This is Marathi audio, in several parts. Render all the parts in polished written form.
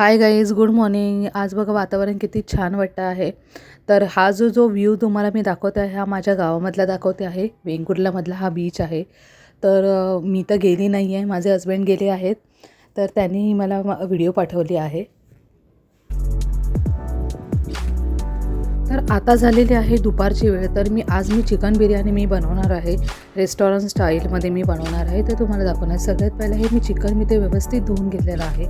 Hi guys, good morning. आज बघा वातावरण किती छान वाटतं आहे. तर हा जो व्ह्यू तुम्हाला मी दाखवते आहे, हा माझ्या गावामधला दाखवते आहे. वेंगुर्लामधला हा बीच आहे. तर मी तर गेली नाही आहे, माझे हस्बंड गेले आहेत. तर त्यांनी मला व्हिडिओ पाठवली आहे. तर आता झालेली आहे दुपारची वेळ. तर आज मी चिकन बिर्याणी बनवणार आहे. रेस्टॉरंट स्टाईलमध्ये मी बनवणार आहे. तर तुम्हाला दाखवणार. सगळ्यात पहिलं हे चिकन ते व्यवस्थित धुवून घेतलेलं आहे.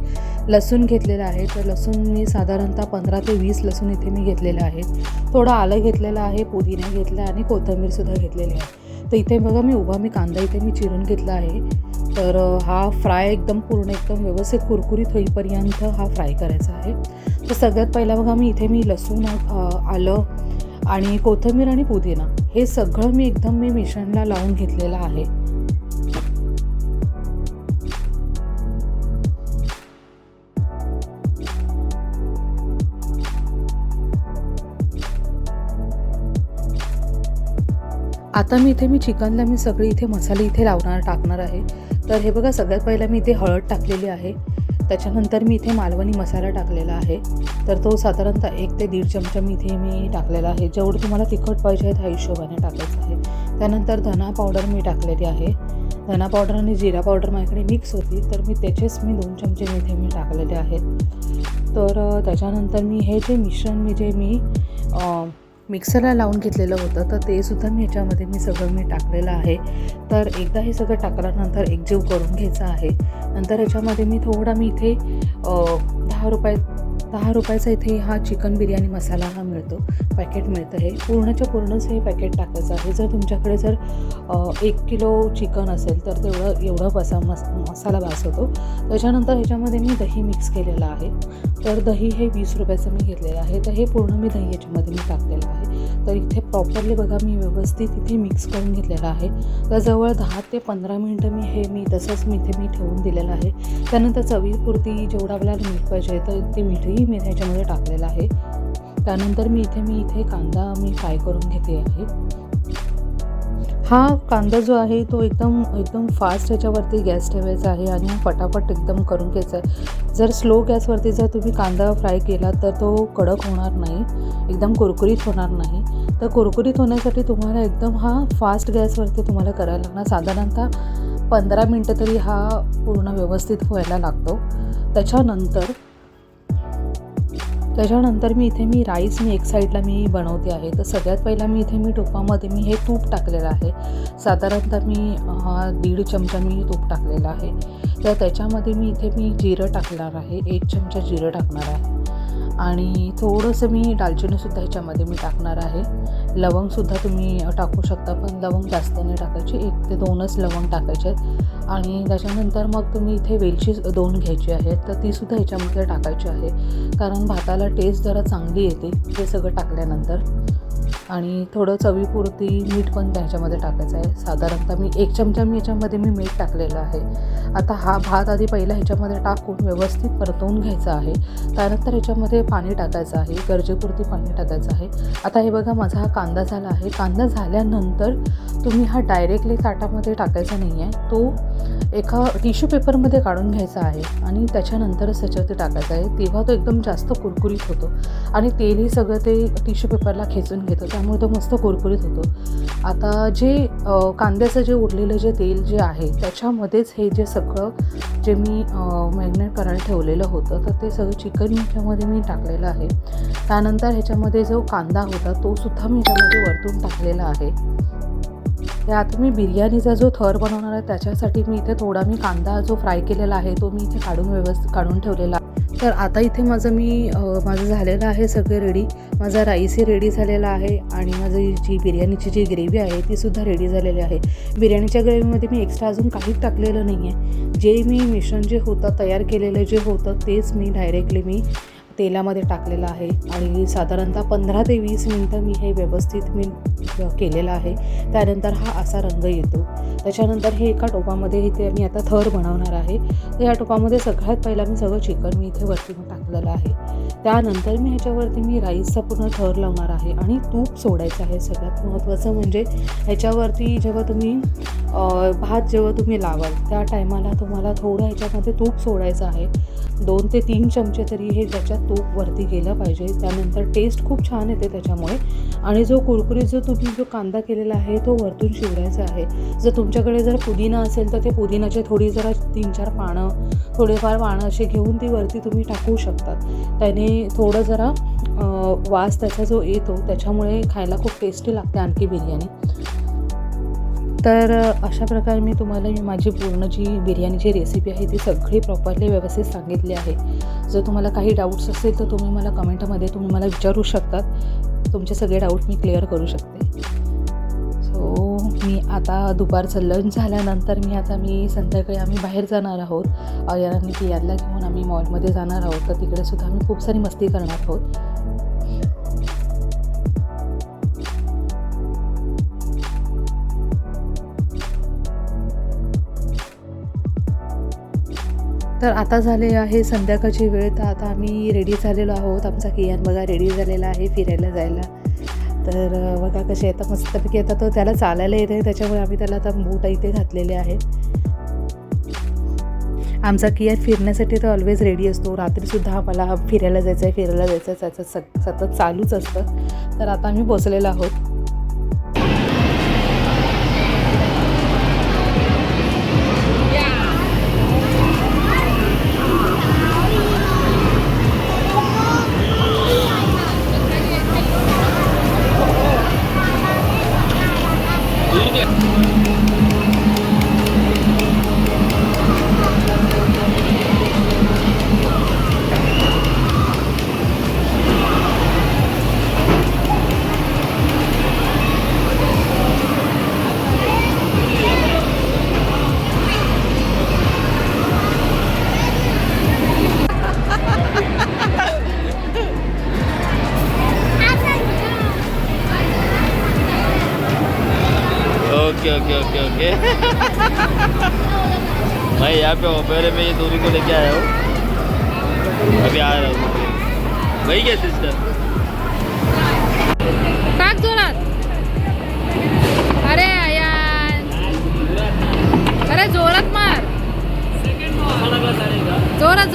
लसूण घेतलेला आहे. तर लसूण मी साधारणतः 15 ते 20 लसूण इथे मी घेतलेलं आहे. थोडं आलं घेतलेलं आहे, पुदिना घेतला आणि कोथिंबीरसुद्धा घेतलेली आहे. तर इथे बघा मी कांदा इथे मी चिरून घेतला आहे. तर हा फ्राय पूर्ण व्यवस्थित कुरकुरीत होईपर्यंत हा फ्राय करायचा आहे. तर सगळ्यात पहिला बघा मी लसूण, आलं आणि कोथिंबीर आणि पुदिना हे सगळं मी मिश्रणला लावून घेतलेलं आहे. आता मी चिकनला सगळे इथे मसाले टाकणार आहे. तर हे बघा, सगळ्यात पहिला मी इथे हळद टाकलेली आहे. त्याच्यानंतर मी इथे मालवणी मसाला टाकलेला आहे. तर तो साधारणतः 1 ते 1.5 चमचा मी टाकलेला आहे. जेवढं तुम्हाला तिखट पाहिजे त्या हिशोबाने टाकायचं आहे. त्यानंतर धना पावडर मी टाकलेली आहे. धना पावडर आणि जिरा पावडर माझ्याकडे मिक्स होती, तर त्याचेच 2 चमचे मी टाकलेले आहेत. तर त्याच्यानंतर हे जे मिश्रण मी मिक्सरला लावून घेतलेलं होतं, तर ते सुद्धा ह्याच्यामध्ये सगळं टाकलेलं आहे. तर एकदा हे सगळं टाकल्यानंतर एकजीव करून घ्यायचं आहे. नंतर ह्याच्यामध्ये मी इथे 10 रुपयाचा इथे हा चिकन बिर्याणी मसाला हा मिळतो, पॅकेट मिळतं. हे पूर्णच्या पूर्णच हे पॅकेट टाकायचं आहे. जर तुमच्याकडे 1 किलो चिकन असेल तर एवढा मसाला बास होतो. त्याच्यानंतर ह्याच्यामध्ये मी दही मिक्स केलेलं आहे. तर दही हे 20 रुपयाचं मी घेतलेलं आहे. तर हे पूर्ण दही याच्यामध्ये मी टाकलेलं आहे. तर इथे प्रॉपरली बघा व्यवस्थित इथे मिक्स करून घेतलेलं आहे. तर जवळ 10 ते 15 मिनटं मी तसंच इथे ठेवून दिलेलं आहे. त्यानंतर चवीपुरती जेवढं आपल्याला मीठ पाहिजे तर ते मीठही मी ह्याच्यामध्ये टाकलेलं आहे. त्यानंतर मी इथे कांदा फ्राय करून घेते आहे. हा कांदा जो आहे तो एकदम फास्ट ह्याच्यावरती गॅस ठेवायचा आहे आणि पटापट करून घ्यायचा आहे. जर स्लो गॅसवरती जर तुम्ही कांदा फ्राय केला तर तो कडक होणार नाही, एकदम कुरकुरीत होणार नाही. तर कुरकुरीत होण्यासाठी तुम्हाला हा फास्ट गॅसवरती तुम्हाला करायला लागणार. साधारणतः 15 मिनटं तरी हा पूर्ण व्यवस्थित व्हायला लागतो. त्याच्यानंतर मी राईस एक साईडला बनवते आहे. तर सगळ्यात पहिला इथे तुपामध्ये हे तूप टाकलेलं आहे. साधारणतः 1.5 चमचा तूप टाकलेलं आहे. तर त्याच्यामध्ये इथे जिरं टाकणार आहे. 1 चमचा जिरं टाकणार आहे आणि थोडंसं दालचिनीसुद्धा ह्याच्यामध्ये टाकणार आहे. लवंगसुद्धा तुम्ही टाकू शकता, पण लवंग जास्त नाही टाकायची, 1 ते 2च लवंग टाकायचे आहेत. आणि त्याच्यानंतर मग तुम्ही इथे वेलची 2 घ्यायची आहे. तर तीसुद्धा ह्याच्यामध्ये टाकायची आहे, कारण भाताला टेस्ट जरा चांगली येते हे सगळं टाकल्यानंतर. आणि थोडं चवीपुरती मीठ पण त्याच्यामध्ये टाकायचं आहे. साधारणतः 1 चमचा ह्याच्यामध्ये मीठ टाकलेलं आहे. आता हा भात आधी पहिला ह्याच्यामध्ये टाकून व्यवस्थित परतवून घ्यायचा आहे. त्यानंतर ह्याच्यामध्ये पाणी टाकायचं आहे, गरजेपुरती पाणी टाकायचं आहे. आता हे बघा, माझा हा कांदा झाला आहे. कांदा झाल्यानंतर तुम्ही हा डायरेक्टली ताटामध्ये टाकायचा नाही आहे, तो एका टिश्यू पेपरमध्ये काढून घ्यायचा आहे आणि त्याच्यानंतरच त्याच्यावरती टाकायचा आहे. तेव्हा तो एकदम जास्त कुरकुरीत होतो आणि तेलही सगळं ते टिश्यू पेपरला खेचून घेतं, त्यामुळे तो मस्त कुरकुरीत होतो. आता कांद्याचं उरलेलं तेल जे आहे त्याच्यामध्येच हे सगळं मी मॅरिनेट करायला ठेवलेलं होतं, तर ते सगळं चिकन ह्याच्यामध्ये मी टाकलेलं आहे. त्यानंतर ह्याच्यामध्ये जो कांदा होता तो सुद्धा मी ह्याच्यामध्ये वरतून टाकलेला आहे. आता मी बिर्याणीचा जो थर बनवणार आहे त्याच्यासाठी इथे थोडा कांदा जो फ्राय केलेला आहे तो इथे काढून ठेवलेला आहे. तर आता इथे माझं झालेलं आहे सगळे रेडी. माझा राईसही रेडी झालेला आहे आणि माझी बिर्याणीची जी ग्रेव्ही आहे तीसुद्धा रेडी झालेली आहे. बिर्याणीच्या ग्रेव्हीमध्ये मी एक्स्ट्रा अजून काहीच टाकलेलं नाही आहे. जे मिश्रण होतं तयार केलेलं होतं तेच डायरेक्टली तेलामध्ये टाकलेलं आहे आणि साधारणतः 15 ते 20 मिनटं हे व्यवस्थित केलेलं आहे. त्यानंतर हा असा रंग येतो. त्याच्यानंतर हे एका टोपामध्ये इथे मी आता थर बनवणार आहे. तर या टोपामध्ये सगळ्यात पहिला मी सगळं चिकन मी इथे वरती टाकलेलं आहे. त्यानंतर मी ह्याच्यावरती मी राईसचा पूर्ण थर लावणार आहे आणि तूप सोडायचं आहे. सगळ्यात महत्त्वाचं म्हणजे ह्याच्यावरती जेव्हा तुम्ही भात जेव्हा तुम्ही लावाल त्या टायमाला तुम्हाला थोडं ह्याच्यामध्ये तूप सोडायचं आहे. 2 ते 3 चमचे तरी हे त्याच्यात तूप वरती गेलं पाहिजे. त्यानंतर टेस्ट खूप छान येते त्याच्यामुळे. आणि जो कुरकुरीत जो कांदा केलेला आहे तो वरतून शिवरायचा आहे. जर तुमच्याकडे जर पुदिना असेल तर ते पुदिनाचे थोडी जरा 3-4 पानं थोडेफार पानं असे घेऊन ती वरती तुम्ही टाकू शकतात. त्याने थोडं जरा वास त्याचा जो येतो त्याच्यामुळे खायला खूप टेस्टी लागते आणखी बिर्याणी. तर अशा प्रकारे मी तुम्हाला माझी पूर्ण जी बिर्याणीची रेसिपी आहे ती सगळी प्रॉपरली व्यवस्थित सांगितली आहे. जर तुम्हाला काही डाऊट्स असेल तर तुम्ही मला कमेंटमध्ये तुम्ही मला विचारू शकतात. तुमचे सगळे डाऊट मी क्लिअर करू शकते. सो मी आता दुपारचं लंच झाल्यानंतर मी संध्याकाळी आम्ही बाहेर जाणार आहोत. आणि पियाला घेऊन आम्ही मॉलमध्ये जाणार आहोत. तर तिकडे सुद्धा आम्ही खूप सारी मस्ती करणार आहोत. तर आता झाले आहे संध्याकाळची वेळ. तर आता आम्ही रेडी झालेलो आहोत. आमचा कियान बघा रेडी झालेला आहे फिरायला जायला. तर बघा कसे येतात मस्तपैकी येतात. तो त्याला चालायला येते त्याच्यामुळे आम्ही त्याला आता बूट इथे घातलेले आहे. आमचा कियान फिरण्यासाठी तर ऑलवेज रेडी असतो. रात्रीसुद्धा आम्हाला फिरायला जायचं आहे त्याचं सतत चालूच असतं. तर आता आम्ही पोचलेलो आहोत. ओके मैं यहाँ पे पहले मैं ये दूरी को लेके आया हूँ. अभी आ रहा हूँ. वही क्या सिस्टर टाक जोरात. अरे यार अरे जोरात मार. जोरात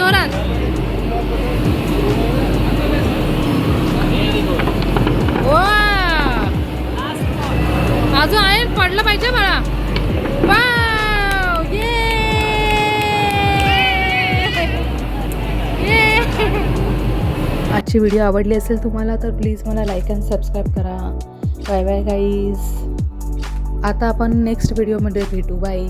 अजून आहे पडलं पाहिजे मला. वाव ये आजची व्हिडिओ आवडली असेल तुम्हाला तर प्लीज मला लाईक अँड सबस्क्राईब करा. Bye bye guys. आता आपण नेक्स्ट व्हिडिओमध्ये भेटू. बाय.